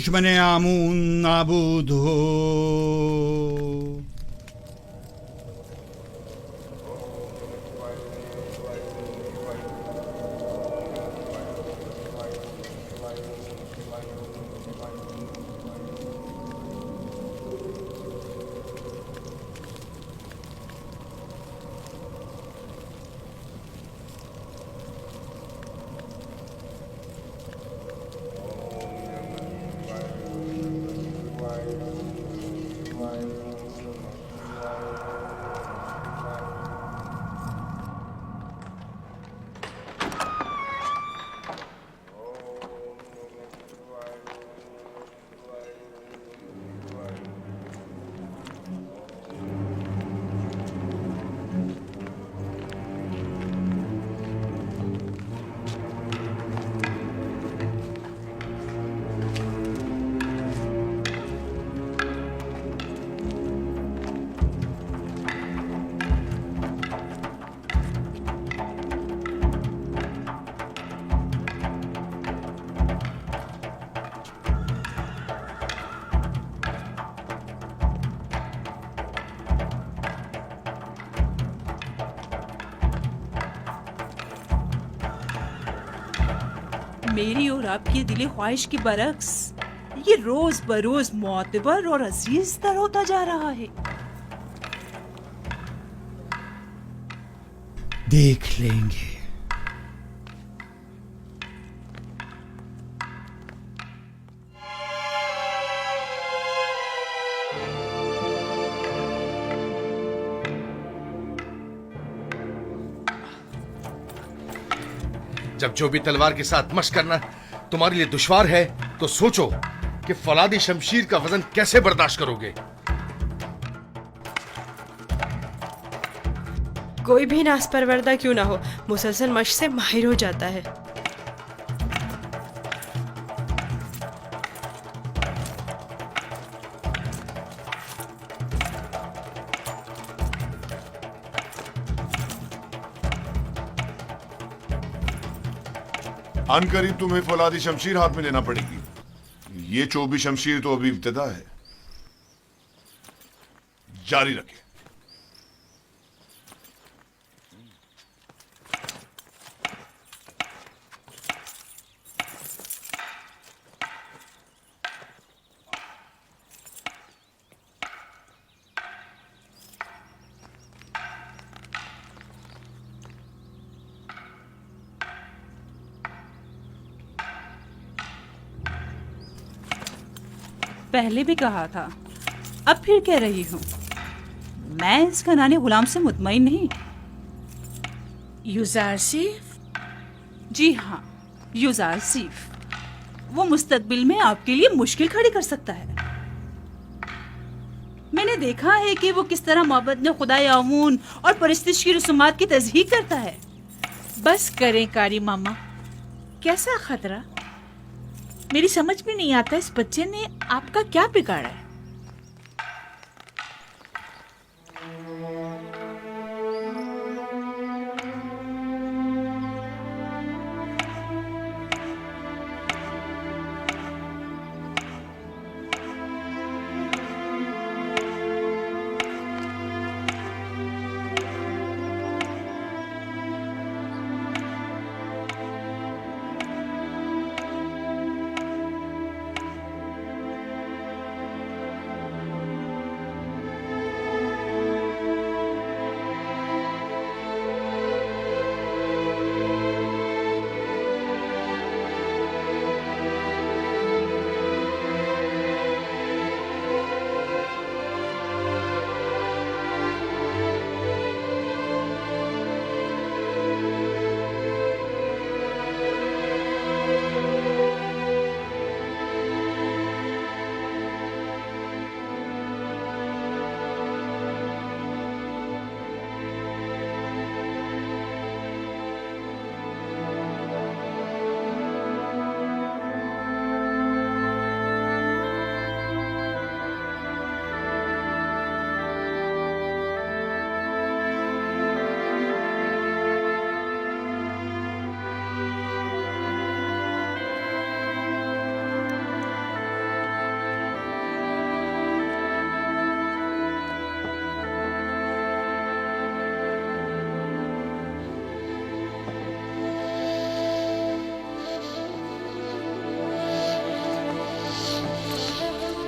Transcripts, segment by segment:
दुश्मन आमून नाबूद हो। मेरी और आपकी दिली ख्वाहिश की बरक्स ये रोज बरोज मोतबर और अजीज तर होता जा रहा है। देख लेंगे। जब जो भी तलवार के साथ मशक करना तुम्हारे लिए दुश्वार है तो सोचो कि फौलादी शमशीर का वजन कैसे बर्दाश्त करोगे। कोई भी नास परवरदा क्यों ना हो, मुसलसल मश्क से माहिर हो जाता है। अनकरीब तुम्हें फौलादी शमशीर हाथ में लेना पड़ेगी। ये चौबी शमशीर तो अभी इब्तिदा है, जारी रखें। पहले भी कहा था, अब फिर कह रही हूँ, मैं इस खनानी गुलाम से मुतमईन नहीं। युजारसीफ? जी हाँ, युजारसीफ। वो मुस्तकबिल में आपके लिए मुश्किल खड़ी कर सकता है। मैंने देखा है कि वो किस तरह मोहब्बत में खुदाए आमून और परिस्तिश की रसूमात की तज़हीक करता है। बस करें कारी मामा, कैसा खतरा? मेरी समझ में नहीं आता इस बच्चे ने आपका क्या बिगाड़ा है।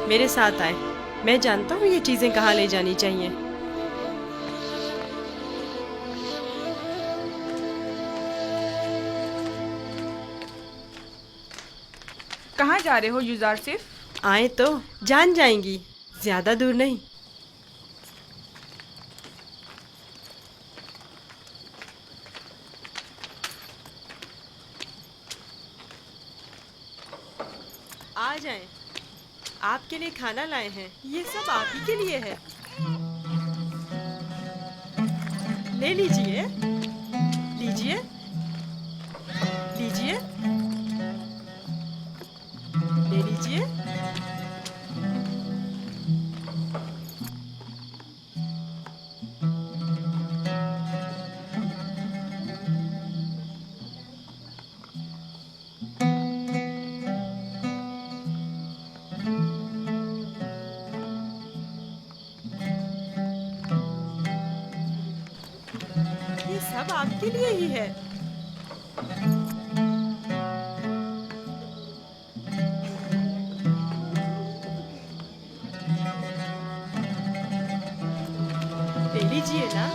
मेरे साथ आए। मैं जानता हूँ ये चीजें कहाँ ले जानी चाहिए। कहाँ जा रहे हो युजार सिर्फ? आए तो जान जाएंगी, ज्यादा दूर नहीं। आ जाएं। आपके लिए खाना लाए हैं, ये सब आप ही के लिए है। ले लीजिए, लीजिए, लीजिए, ले लीजिए। ये सब आपके लिए ही है। ले लीजिए ना।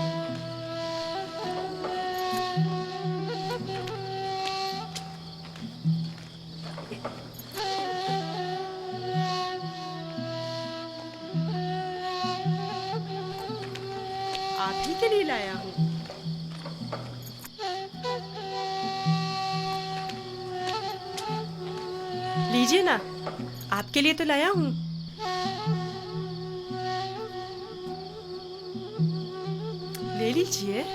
आप ही के लिए लाया हूँ। लीजिए ना, आपके लिए तो लाया हूँ। ले लीजिए।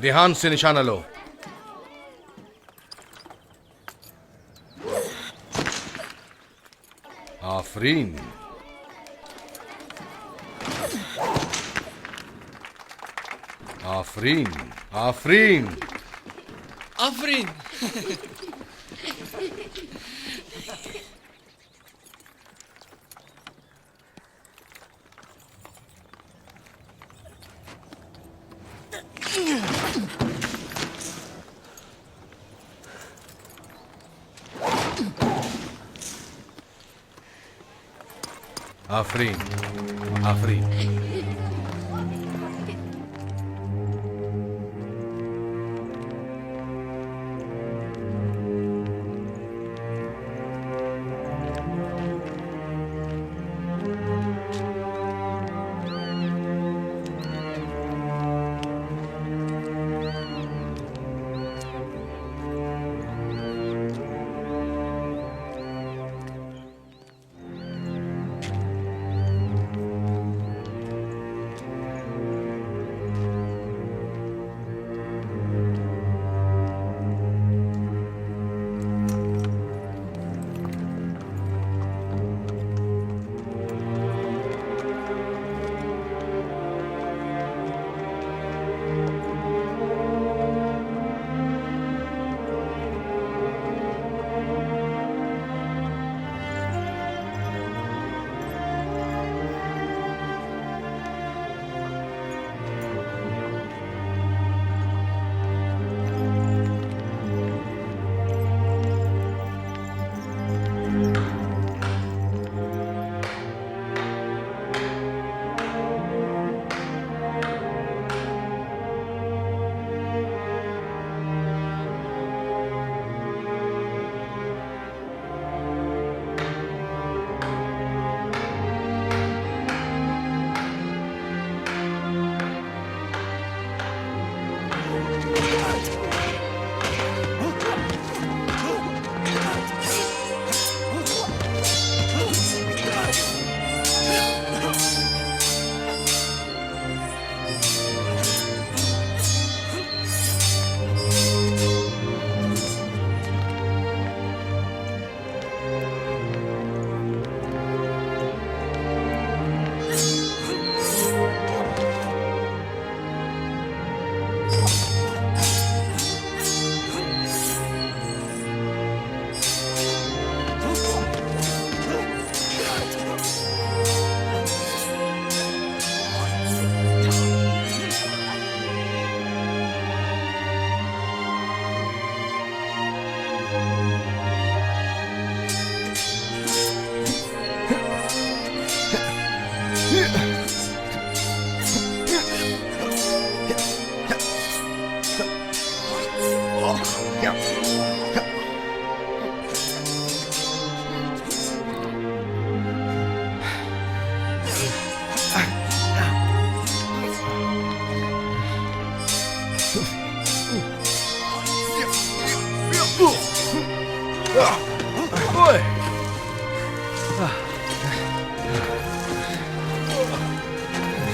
ध्यान से निशाना लो। आफरीन। आफरीन। आफरीन। आफरीन। आफरीन। आफरीन।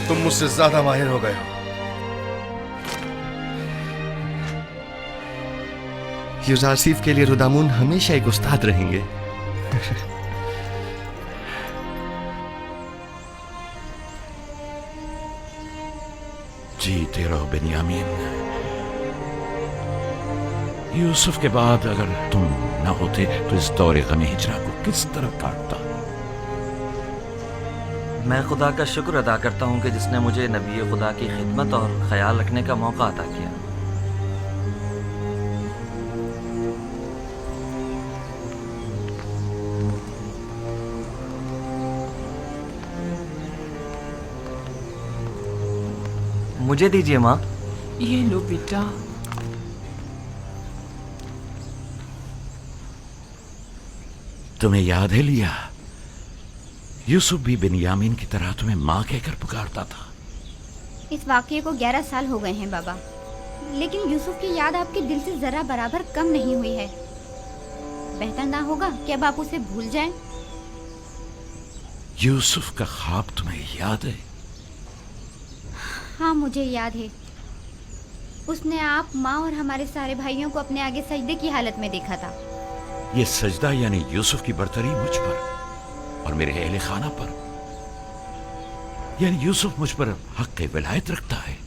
तुम मुझसे ज्यादा माहिर हो गए हो। यूजारसीफ के लिए रुदामुन हमेशा एक उस्ताद रहेंगे। जीते रहो बेनियामीन। यूसुफ के बाद अगर तुम न होते तो इस दौरे गमे हिजरा को किस तरह काटता। मैं खुदा का शुक्र अदा करता हूँ कि जिसने मुझे नबी खुदा की खिदमत और ख्याल रखने का मौका अता किया। मुझे दीजिए माँ। ये लो बेटा। तुम्हें याद है लिया, यूसुफ भी बेनियामीन की तरह तुम्हें माँ कहकर पुकारता था। इस वाकये को 11 साल हो गए हैं बाबा, लेकिन यूसुफ की याद आपके दिल से जरा बराबर कम नहीं हुई है। बेहतर ना होगा कि अब आप उसे भूल जाएं? यूसुफ का ख्वाब तुम्हें याद है? हाँ मुझे याद है। उसने आप, माँ और हमारे सारे भाइयों को अपने आगे सजदे की हालत में देखा था। ये सजदा यानी यूसुफ की बरतरी मुझ पर और मेरे अहले खाना पर, यानी यूसुफ मुझ पर हक विलायत रखता है।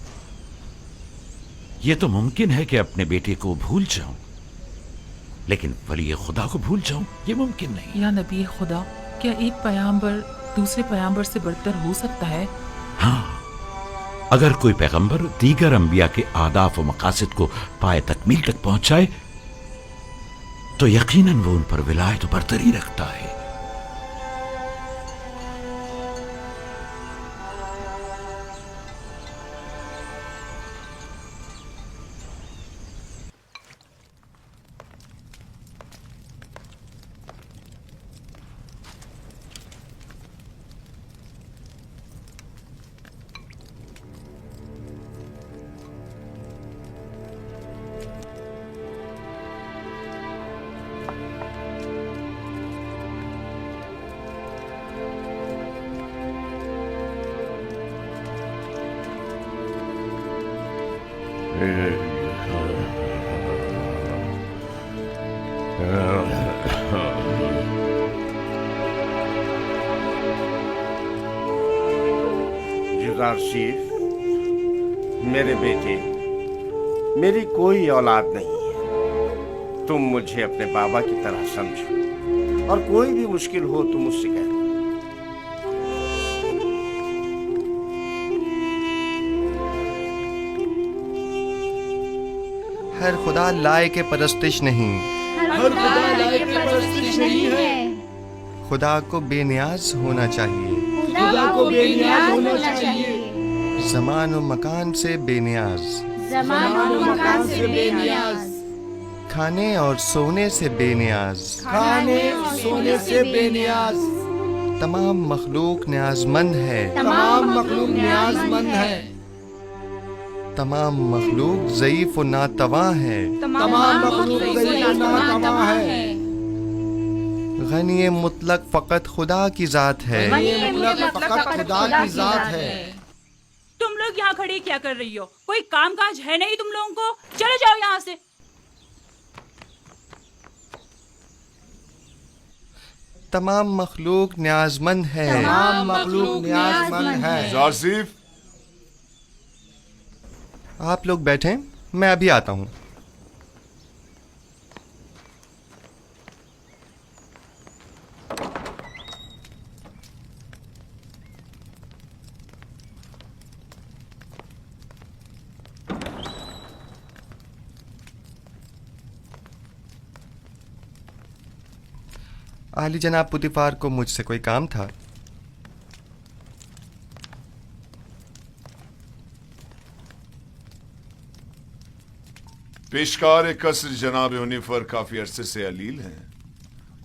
यह तो मुमकिन है कि अपने बेटे को भूल जाऊं, लेकिन वली खुदा को भूल जाऊं ये मुमकिन नहीं। या नबी खुदा, क्या एक पैगंबर दूसरे पैगंबर से बढ़कर हो सकता है? हाँ, अगर कोई पैगंबर दीगर अंबिया के आदाफ व मकासद को पाए तकमील तक पहुंचाए तो यकीनन वो उन पर विलायत व बरतरी रखता है। यूसुफ, मेरे बेटे, मेरी कोई औलाद नहीं है। तुम मुझे अपने बाबा की तरह समझो और कोई भी मुश्किल हो तो मुझसे कह दो। हर खुदा लायक परस्तिश नहीं, हर खुदा लायक परस्तिश नहीं है। खुदा को बेनियाज होना चाहिए, खुदा को बेनियाज होना चाहिए। ज़मान और मकान से बेनियाज, ज़मान और मकान से बेनियाज। खाने और सोने से बेनियाज, खाने और सोने से बेनियाज। तमाम मखलूक न्याजमंद है, तमाम मखलूक न्याजमंद है। तमाम मखलूक ज़ईफ और नातवा है, तमाम मखलूक ज़ईफ और नातवा है। गनी मुतलक फ़कत खुदा की ज़ात है, फ़कत खुदा की ज़ात है। तुम लोग यहाँ खड़े क्या कर रही हो? कोई काम काज है नहीं तुम लोगों को? चले जाओ यहाँ से। तमाम मखलूक न्याजमंद है, तमाम मखलूक न्याजमंद है। यूसुफ, आप लोग बैठें, मैं अभी आता हूँ। आली जनाब पुतिफार को मुझसे कोई काम था। पेशकार कसर जनाब यूनिफर काफी अरसे से अलील हैं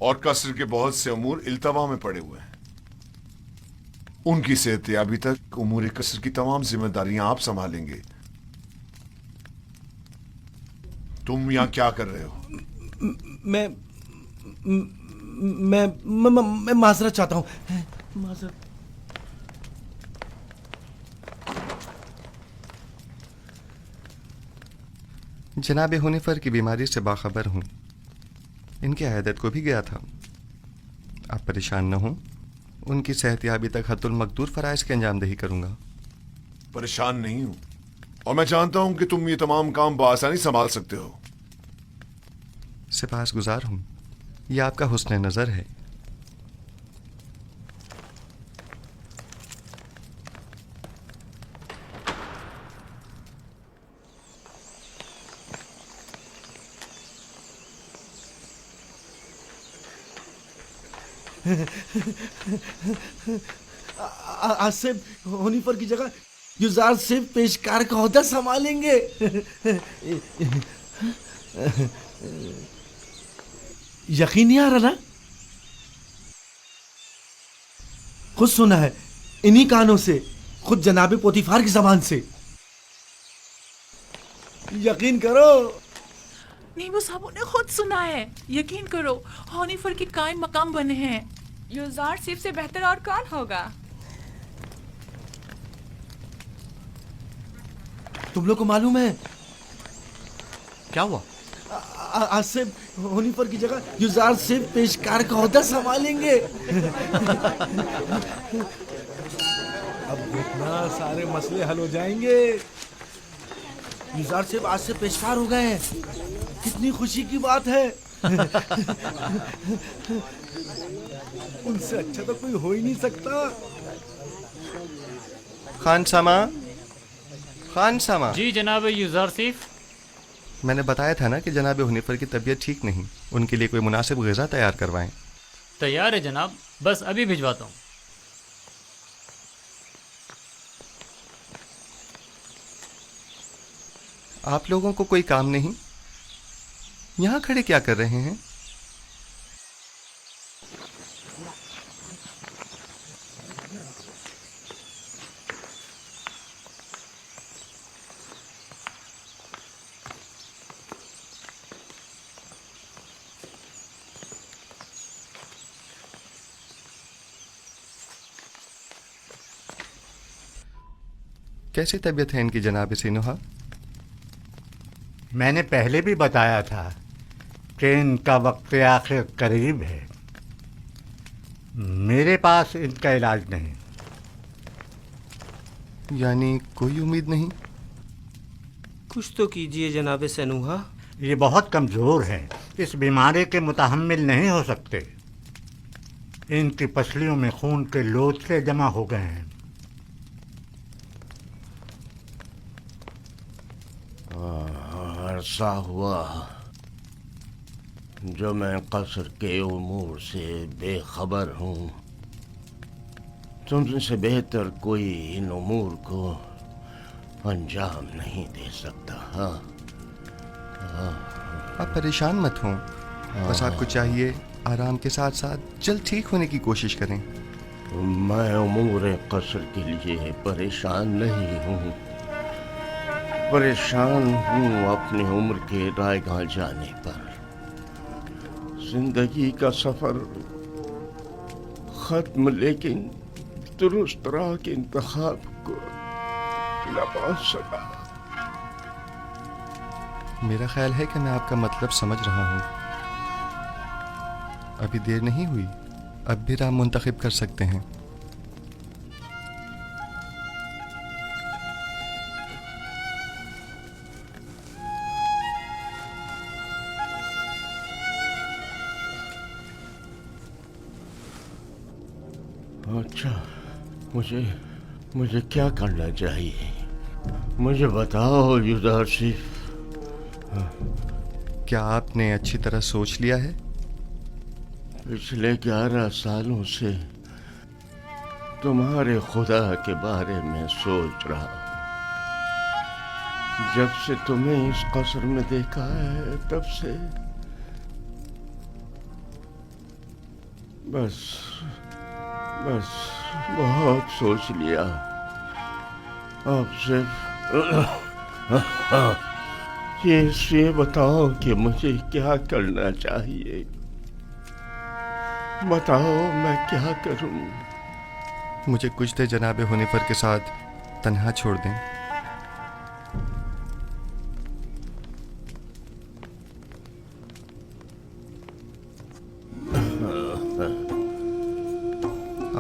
और कसर के बहुत से अमूर इल्तवा में पड़े हुए हैं। उनकी सेहतयाबी तक उमूर कसर की तमाम जिम्मेदारियां आप संभालेंगे। तुम यहां क्या कर रहे हो? मैं माजरत चाहता हूं। माजरत। जनाब हुनिफर की बीमारी से बाखबर हूँ। इनकी अयादत को भी गया था। आप परेशान न हों, उनकी सेहतयाबी तक हत्तुल मकदूर फराइज की अंजामदही करूँगा। परेशान नहीं हूं और मैं जानता हूं कि तुम ये तमाम काम बआसानी संभाल सकते हो। सिपासगुजार हूँ, यह आपका हुस्न नज़र है। आसिफ हुनिफर की जगह युजार सिर्फ पेशकार का ओहदा संभालेंगे। यकीन नहीं आ रहा ना? खुद सुना है इन्हीं कानों से, खुद जनाबे पोतीफार की जबान से। यकीन करो। नहीं, वो साहब ने खुद सुना है। यकीन करो, हनीफर के कायम मकाम बने हैं। युजार सिर्फ से बेहतर और कौन होगा? तुम लोग को मालूम है क्या हुआ? आसिफ हुनिफर की जगह युजार सिर्फ पेशकार का ओहदा संभालेंगे। अब देखना सारे मसले हल हो जाएंगे। युजार सिर्फ आज से पेशकार हो गए हैं। कितनी खुशी की बात है। उनसे अच्छा तो कोई हो ही नहीं सकता। खान सामा। जी जनाब युजारसिफ। मैंने बताया था ना कि जनाब हुनिफर की तबीयत ठीक नहीं, उनके लिए कोई मुनासिब ग़िज़ा तैयार करवाएं। तैयार है जनाब, बस अभी भिजवाता हूँ। आप लोगों को कोई काम नहीं? यहाँ खड़े क्या कर रहे हैं? कैसी तबीयत है इनकी जनाब सिनुहा? मैंने पहले भी बताया था कि इनका वक्त आखिर करीब है। मेरे पास इनका इलाज नहीं। यानी कोई उम्मीद नहीं? कुछ तो कीजिए जनाब सनूहा। ये बहुत कमज़ोर हैं, इस बीमारी के मुतहम्मिल नहीं हो सकते। इनकी पसलियों में खून के लोथड़े जमा हो गए हैं। अरसा हुआ जो मैं कसर के उमूर से बेखबर हूँ। तुमसे बेहतर कोई इन उमूर को अंजाम नहीं दे सकता। आप परेशान मत हों, बस आपको चाहिए आराम के साथ साथ जल्द ठीक होने की कोशिश करें। मैं उमूर कसर के लिए परेशान नहीं हूँ। परेशान हूँ अपनी उम्र के रायगां जाने पर। जिंदगी का सफर खत्म, लेकिन दुरुस्त राह के इंतखाब को न पा सका। मेरा ख्याल है कि मैं आपका मतलब समझ रहा हूँ। अभी देर नहीं हुई, अब भी राह मुंतखब कर सकते हैं। अच्छा, मुझे क्या करना चाहिए? मुझे बताओ युजारसिफ। क्या आपने अच्छी तरह सोच लिया है? पिछले 11 सालों से तुम्हारे खुदा के बारे में सोच रहा हूँ। जब से तुम्हें इस कसर में देखा है तब से बस बहुत सोच लिया। अब सिर्फ ये बताओ कि मुझे क्या करना चाहिए। बताओ मैं क्या करूं? मुझे कुछ देर जनाब हुनिफर के साथ तन्हा छोड़ दें।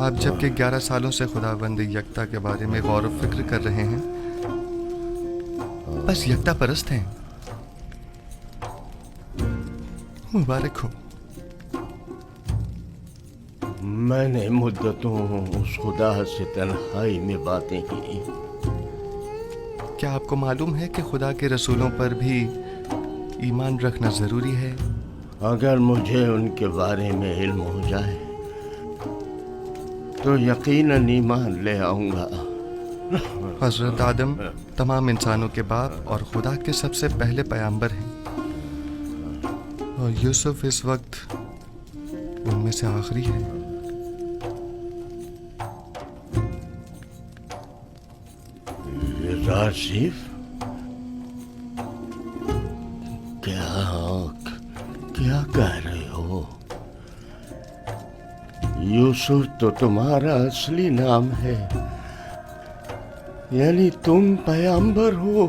आप जबकि 11 सालों से खुदावंद यकता के बारे में गौर व फिक्र कर रहे हैं, बस यकता परस्त हैं। मुबारक हो। मैंने मुद्दतों उस खुदा से तन्हाई में बातें की। क्या आपको मालूम है कि खुदा के रसूलों पर भी ईमान रखना जरूरी है? अगर मुझे उनके बारे में इल्म हो जाए तो यकीनन ईमान ले आऊंगा। हजरत आदम तमाम इंसानों के बाप और खुदा के सबसे पहले पैगंबर हैं, और यूसुफ इस वक्त उनमें से आखिरी है। राशिफ, क्या कह रहे हो? यूसुफ तो तुम्हारा असली नाम है, यानी तुम पैगंबर हो।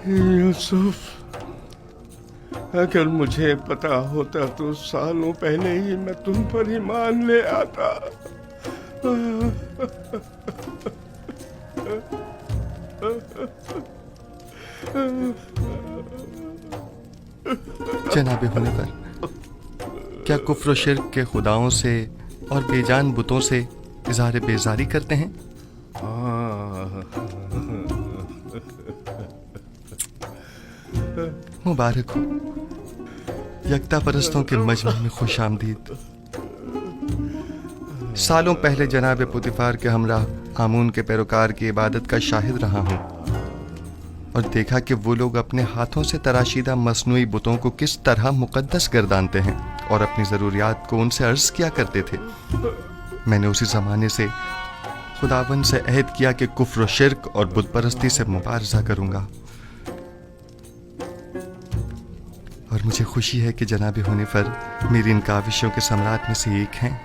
यूसुफ, अगर मुझे पता होता तो सालों पहले ही मैं तुम पर ईमान ले आता। जनाबे होने पर क्या कुफ्र शिर्क के खुदाओं से और बेजान बुतों से इज़हार बेजारी करते हैं? मुबारक हो। यकता परस्तों के मजमे में खुश आमदीद। सालों पहले जनाब पुतिफार के हमरा आमून के पैरोकार की इबादत का शाहिद रहा हूँ, और देखा कि वो लोग अपने हाथों से तराशीदा मसनूई बुतों को किस तरह मुकद्दस गर्दानते हैं और अपनी ज़रूरियात को उनसे अर्ज किया करते थे। मैंने उसी ज़माने से खुदावन से अहद किया कि कुफ्र शिर्क और बुत परस्ती से मुबारजा करूँगा, और मुझे खुशी है कि जनाब होने पर मेरी इन काविशों के सम्राट में से एक हैं।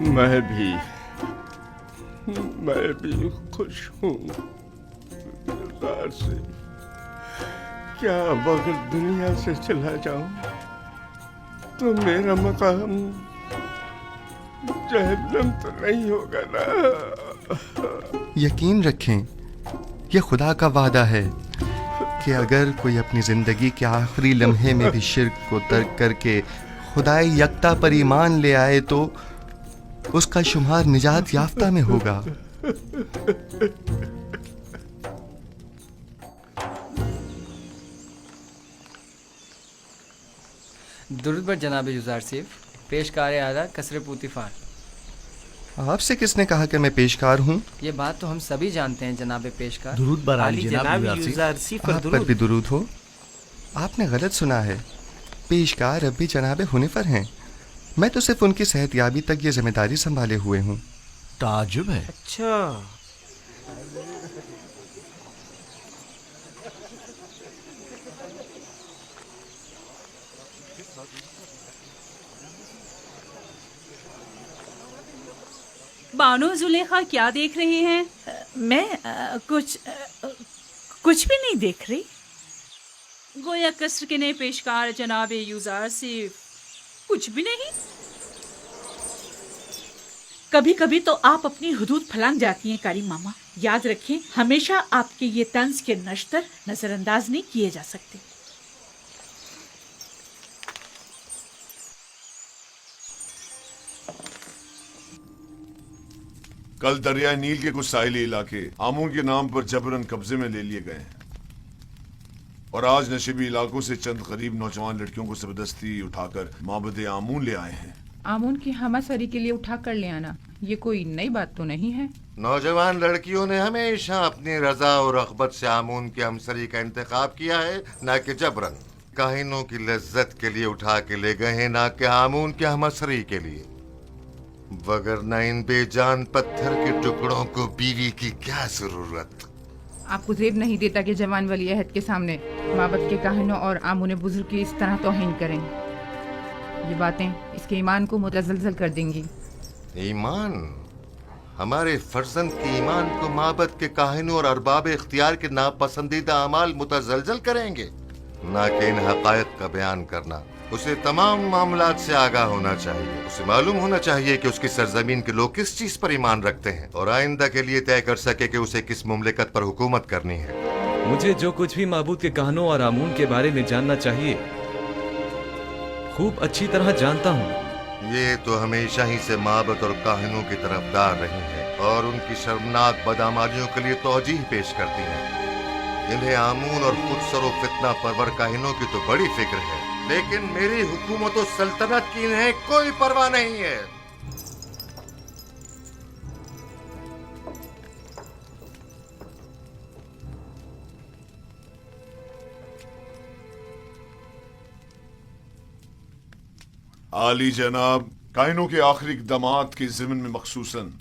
मैं भी खुश हूँ। से क्या अब अगर दुनिया से चला जाऊं तो मेरा मकाम जहन्नम तो नहीं होगा ना? यकीन रखें, यह खुदा का वादा है कि अगर कोई अपनी जिंदगी के आखिरी लम्हे में भी शिर्क को तर्क करके खुदाई यकता पर ईमान ले आए तो उसका शुमार निजात याफ्ता में होगा। दुरूद बर जनाब यूज़ार सिफ, पेशकार आला कसर पुतिफार। आपसे किसने कहा कि मैं पेशकार हूँ? ये बात तो हम सभी जानते हैं जनाब पेशकार। दुरूद बर आली जनाब यूज़ार सिफ। आप पर भी दुरूद हो। आपने गलत सुना है, पेशकार अब भी जनाब हुनिफर हैं। मैं तो सिर्फ उनकी सेहतयाबी तक ये जिम्मेदारी संभाले हुए हूँ। ताजुब है। अच्छा, बानो जुलेखा क्या देख रही हैं? मैं कुछ भी नहीं देख रही। गोया कसर के नए पेशकार जनाब यूज़ार सिफ कुछ भी नहीं। कभी कभी तो आप अपनी हुदूद फलांग जाती हैं कारी मामा। याद रखें, हमेशा आपके ये तंज के नश्तर नजरअंदाज नहीं किए जा सकते। कल दरिया नील के कुछ साहिली इलाके आमून के नाम पर जबरन कब्जे में ले लिए गए हैं, और आज नशीबी इलाकों से चंद गरीब नौजवान लड़कियों को जबरदस्ती उठाकर माबद आमून ले आए हैं। आमून की हमासरी के लिए उठा कर ले आना ये कोई नई बात तो नहीं है। नौजवान लड़कियों ने हमेशा अपनी रजा और रग़बत से आमून की हमसरी का इंतखाब किया है, न कि जबरन। काहिनों की लज्जत के लिए उठा के ले गए हैं, न कि आमून की हमसरी के लिए। वगरना इन बेजान पत्थर के टुकड़ों को बीवी की क्या जरूरत। आपको जेब नहीं देता कि जवान वली अहद के सामने माबद के काहिनों और आमून बुजुर्ग की इस तरह तौहीन करें। ये बातें इसके ईमान को मुतज़लज़ल कर देंगी। ईमान? हमारे फर्जंद के ईमान को माबद के काहिनों और अरबाब इख्तियार के नापसंदीदा अमाल मुतजलजल करेंगे, ना कि इन हकायक का बयान करना। उसे तमाम मामलात से आगाह होना चाहिए। उसे मालूम होना चाहिए कि उसकी सरजमीन के लोग किस चीज पर ईमान रखते हैं और आइंदा के लिए तय कर सके कि उसे किस मुमलिकत पर हुकूमत करनी है। मुझे जो कुछ भी माबूद के कहानों और आमून के बारे में जानना चाहिए खूब अच्छी तरह जानता हूँ। ये तो हमेशा ही से माबद और काहिनों की तरफदार रही है और उनकी शर्मनाक बदामालियों के लिए तौजीह पेश करती है। इन्हें आमून और खुदसर व फितना परवर काहिनों की तो बड़ी फिक्र है, लेकिन मेरी हुकूमत और सल्तनत की इन्हें कोई परवाह नहीं है। आली जनाब, कायनों के आखिरी इक़दामात के ज़िम्न में मखसूसन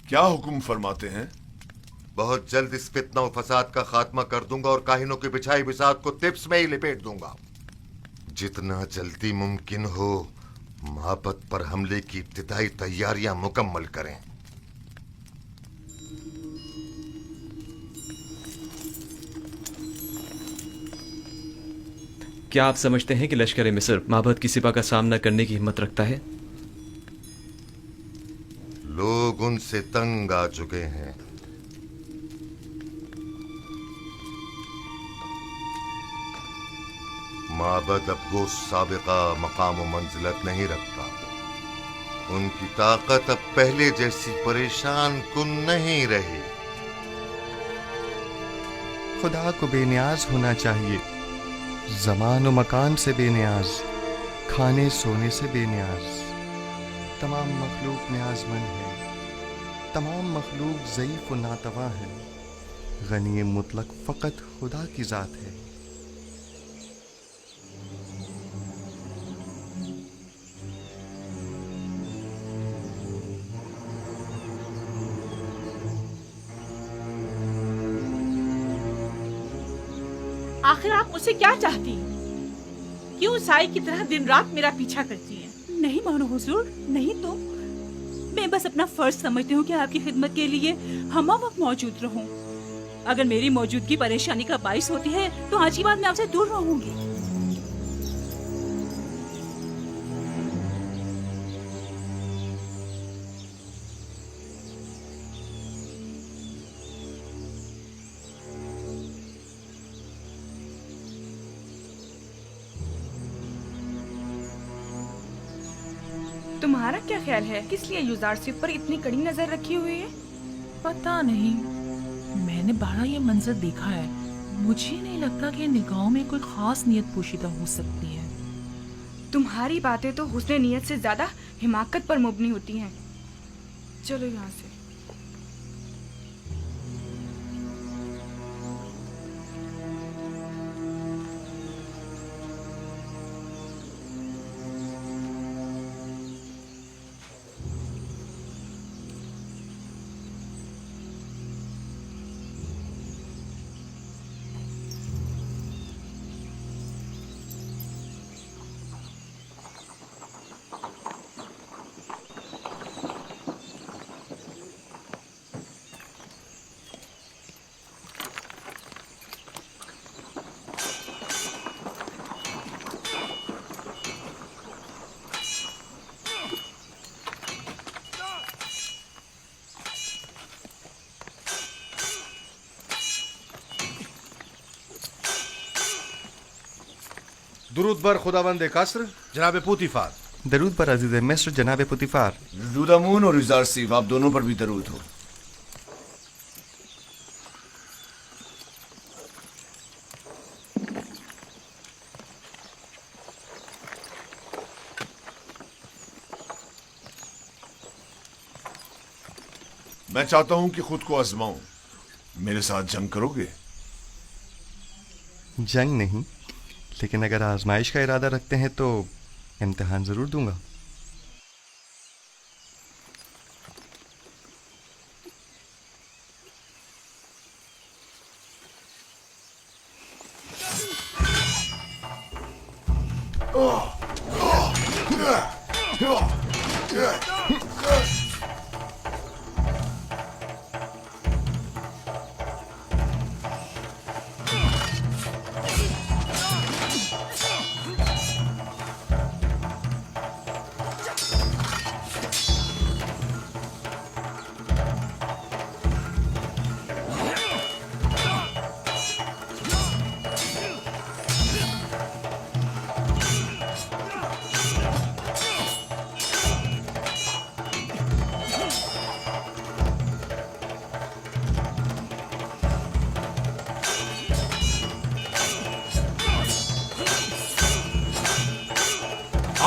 क्या हुक्म फरमाते हैं? बहुत जल्द इस फितना और फसाद का खात्मा कर दूंगा और काहिनों की बिछाई बिसात को तिप्स में ही लिपेट दूंगा। जितना जल्दी मुमकिन हो माबद पर हमले की इब्तिदाई तैयारियां मुकम्मल करें। क्या आप समझते हैं कि लश्कर मिस्र माबद की सिपा का सामना करने की हिम्मत रखता है? लोग उनसे तंग आ चुके हैं। माबद अब वो साबिका मकाम व मंजिलत नहीं रखता। उनकी ताकत अब पहले जैसी परेशान कुन नहीं रही। खुदा को बेनियाज होना चाहिए, ज़मान व मकान से बेनियाज, खाने सोने से बेनियाज। तमाम मखलूक न्याज़मंद है, तमाम मखलूक ज़ईफ़ व नातवा है। गनी मुतलक फ़कत खुदा की ज़ात है। आखिर आप मुझसे क्या चाहती हैं? क्यों साई की तरह दिन रात मेरा पीछा करती हैं? नहीं मानो हुजूर, नहीं तो मैं बस अपना फर्ज समझती हूँ कि आपकी खिदमत के लिए हम वक्त मौजूद रहूं। अगर मेरी मौजूदगी परेशानी का बाइस होती है तो आज की बात मैं आपसे दूर रहूंगी। तुम्हारा क्या ख्याल है, किस लिए युजारसिफ पर इतनी कड़ी नजर रखी हुई है? पता नहीं, मैंने बारह ये मंजर देखा है। मुझे नहीं लगता कि निगाहों में कोई खास नियत पोशीदा हो सकती है। तुम्हारी बातें तो हुस्न नियत से ज्यादा हिमाकत पर मुबनी होती हैं। चलो यहाँ से। दुरूद बर खुदावंद कसर जनाब पुतिफार। दरूद पर अजीज मिस्र जनाब पुतिफार। दुदामून और युजारसिफ, आप दोनों पर भी दरूद हो। मैं चाहता हूं कि खुद को आजमाऊं। मेरे साथ जंग करोगे? जंग नहीं, लेकिन अगर आजमाइश का इरादा रखते हैं तो इम्तिहान जरूर दूंगा।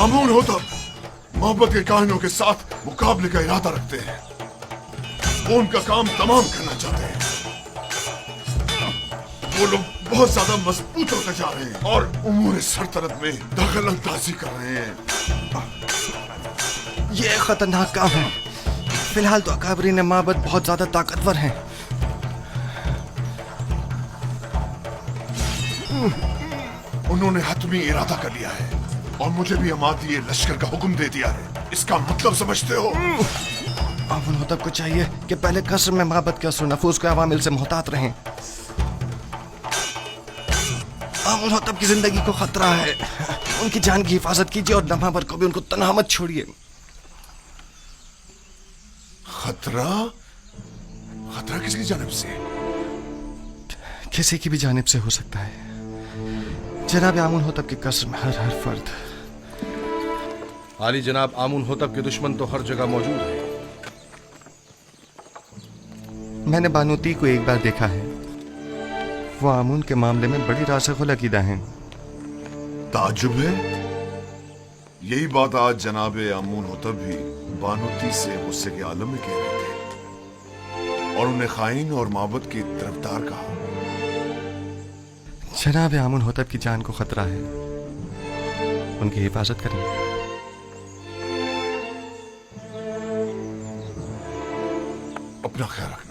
आमून हो तब मोहब्बत के काहिनों के साथ मुकाबले का इरादा रखते हैं। वो उनका काम तमाम करना चाहते हैं। वो लोग बहुत ज्यादा मजबूत होते जा रहे हैं और उमूर सरतरत में दखल अंदाजी कर रहे हैं। ये खतरनाक काम है। फिलहाल तो अकाबरीन माबद बहुत ज्यादा ताकतवर हैं। उन्होंने हतमी इरादा कर लिया है और मुझे भी अमाती लश्कर का हुक्म दे दिया है। इसका मतलब समझते हो? आमुन होतब को चाहिए कि पहले कसर में माबद के असर नफूस के अवामिल से मोहतात रहें। आमुन होतब की जिंदगी को खतरा है। उनकी जान की हिफाजत कीजिए और नमाबर को भी उनको तन्हा मत छोड़िए। खतरा? खतरा किसकी जानिब से? किसी की भी जानिब से हो सकता है। जनाब आमुन होतब के कसर में हर फर्द। आली जनाब, आमुन होतब के दुश्मन तो हर जगह मौजूद है। मैंने बानूती को एक बार देखा है। वो आमुन के मामले में बड़ी रासिखुल अकीदा हैं। ताजुब है। यही बात आज जनाब आमून होतब भी बानूती से गुस्से के आलम में कह रहे थे और उन्हें खाइन और माबद की तरफदार कहा। जनाब आमुन होतब की जान को खतरा है। उनकी हिफाजत करें। अपना ख्याल रखना।